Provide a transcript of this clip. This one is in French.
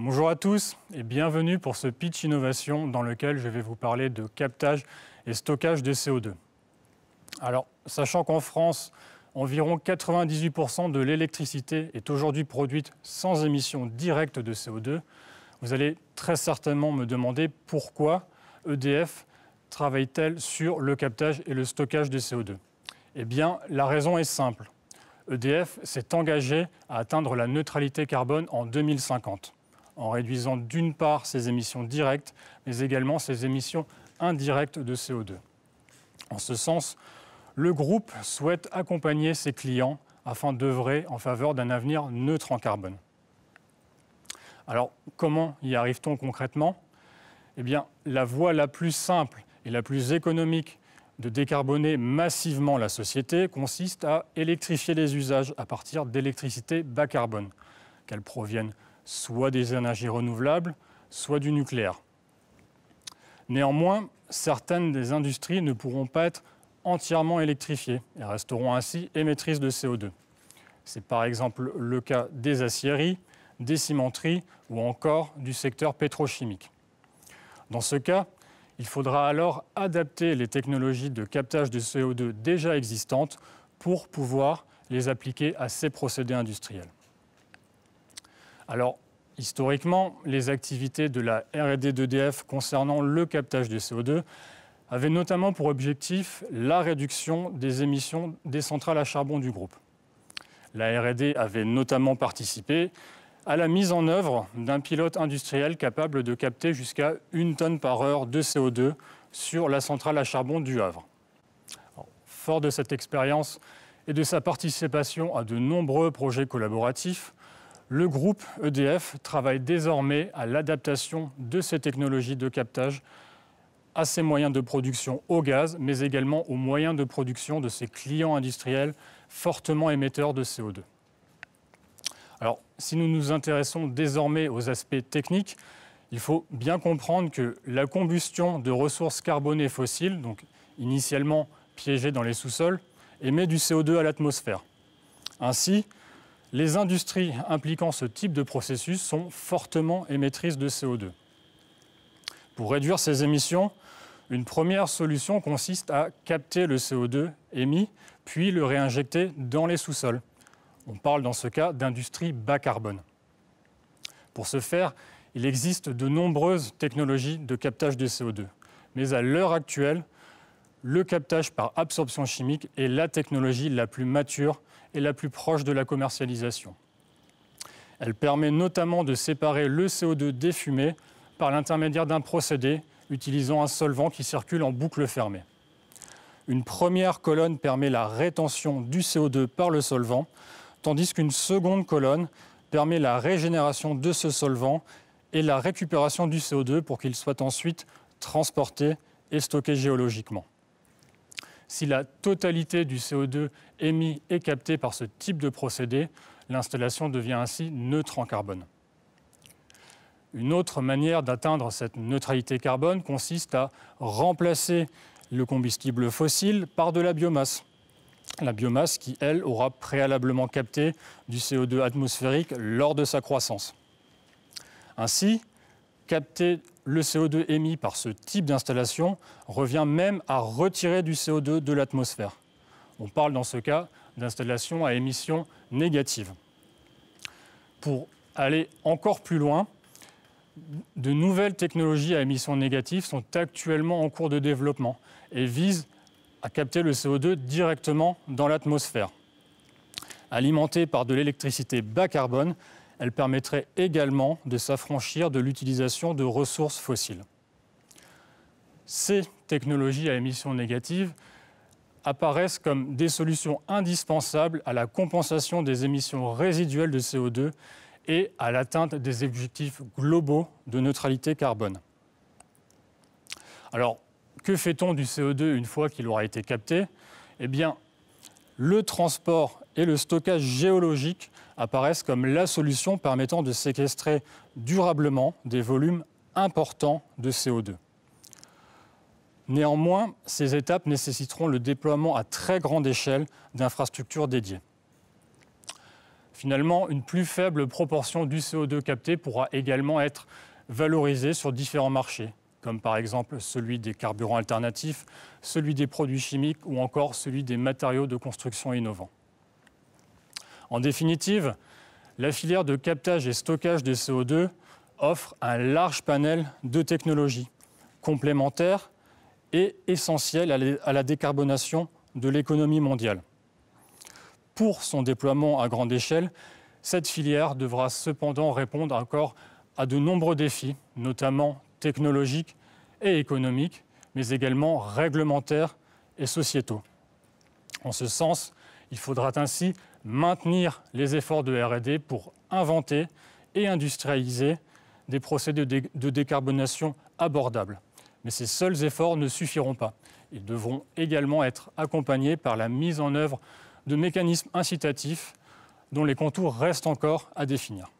Bonjour à tous et bienvenue pour ce pitch innovation dans lequel je vais vous parler de captage et stockage de CO2. Alors, sachant qu'en France, environ 98% de l'électricité est aujourd'hui produite sans émission directe de CO2, vous allez très certainement me demander pourquoi EDF travaille-t-elle sur le captage et le stockage de CO2. Eh bien, la raison est simple. EDF s'est engagé à atteindre la neutralité carbone en 2050. En réduisant d'une part ses émissions directes, mais également ses émissions indirectes de CO2. En ce sens, le groupe souhaite accompagner ses clients afin d'œuvrer en faveur d'un avenir neutre en carbone. Alors, comment y arrive-t-on concrètement ? Eh bien, la voie la plus simple et la plus économique de décarboner massivement la société consiste à électrifier les usages à partir d'électricité bas carbone, qu'elle provienne soit des énergies renouvelables, soit du nucléaire. Néanmoins, certaines des industries ne pourront pas être entièrement électrifiées et resteront ainsi émettrices de CO2. C'est par exemple le cas des aciéries, des cimenteries ou encore du secteur pétrochimique. Dans ce cas, il faudra alors adapter les technologies de captage de CO2 déjà existantes pour pouvoir les appliquer à ces procédés industriels. Alors, historiquement, les activités de la R&D d'EDF concernant le captage de CO2 avaient notamment pour objectif la réduction des émissions des centrales à charbon du groupe. La R&D avait notamment participé à la mise en œuvre d'un pilote industriel capable de capter jusqu'à 1 tonne par heure de CO2 sur la centrale à charbon du Havre. Alors, fort de cette expérience et de sa participation à de nombreux projets collaboratifs, le groupe EDF travaille désormais à l'adaptation de ces technologies de captage à ses moyens de production au gaz, mais également aux moyens de production de ses clients industriels fortement émetteurs de CO2. Alors, si nous nous intéressons désormais aux aspects techniques, il faut bien comprendre que la combustion de ressources carbonées fossiles, donc initialement piégées dans les sous-sols, émet du CO2 à l'atmosphère. Ainsi, les industries impliquant ce type de processus sont fortement émettrices de CO2. Pour réduire ces émissions, une première solution consiste à capter le CO2 émis, puis le réinjecter dans les sous-sols. On parle dans ce cas d'industrie bas carbone. Pour ce faire, il existe de nombreuses technologies de captage de CO2. Mais à l'heure actuelle, le captage par absorption chimique est la technologie la plus mature et la plus proche de la commercialisation. Elle permet notamment de séparer le CO2 des fumées par l'intermédiaire d'un procédé utilisant un solvant qui circule en boucle fermée. Une première colonne permet la rétention du CO2 par le solvant, tandis qu'une seconde colonne permet la régénération de ce solvant et la récupération du CO2 pour qu'il soit ensuite transporté et stocké géologiquement. Si la totalité du CO2 émis est captée par ce type de procédé, l'installation devient ainsi neutre en carbone. Une autre manière d'atteindre cette neutralité carbone consiste à remplacer le combustible fossile par de la biomasse. La biomasse qui, elle, aura préalablement capté du CO2 atmosphérique lors de sa croissance. Ainsi, capter le CO2 émis par ce type d'installation revient même à retirer du CO2 de l'atmosphère. On parle dans ce cas d'installation à émission négative. Pour aller encore plus loin, de nouvelles technologies à émission négative sont actuellement en cours de développement et visent à capter le CO2 directement dans l'atmosphère. Alimentée par de l'électricité bas carbone, elle permettrait également de s'affranchir de l'utilisation de ressources fossiles. Ces technologies à émission négative apparaissent comme des solutions indispensables à la compensation des émissions résiduelles de CO2 et à l'atteinte des objectifs globaux de neutralité carbone. Alors, que fait-on du CO2 une fois qu'il aura été capté ? Eh bien, le transport et le stockage géologique apparaissent comme la solution permettant de séquestrer durablement des volumes importants de CO2. Néanmoins, ces étapes nécessiteront le déploiement à très grande échelle d'infrastructures dédiées. Finalement, une plus faible proportion du CO2 capté pourra également être valorisée sur différents marchés, comme par exemple celui des carburants alternatifs, celui des produits chimiques ou encore celui des matériaux de construction innovants. En définitive, la filière de captage et stockage des CO2 offre un large panel de technologies complémentaires et essentielles à la décarbonation de l'économie mondiale. Pour son déploiement à grande échelle, cette filière devra cependant répondre encore à de nombreux défis, notamment technologiques et économiques, mais également réglementaires et sociétaux. En ce sens, il faudra ainsi maintenir les efforts de R&D pour inventer et industrialiser des procédés de décarbonation abordables. Mais ces seuls efforts ne suffiront pas. Ils devront également être accompagnés par la mise en œuvre de mécanismes incitatifs dont les contours restent encore à définir.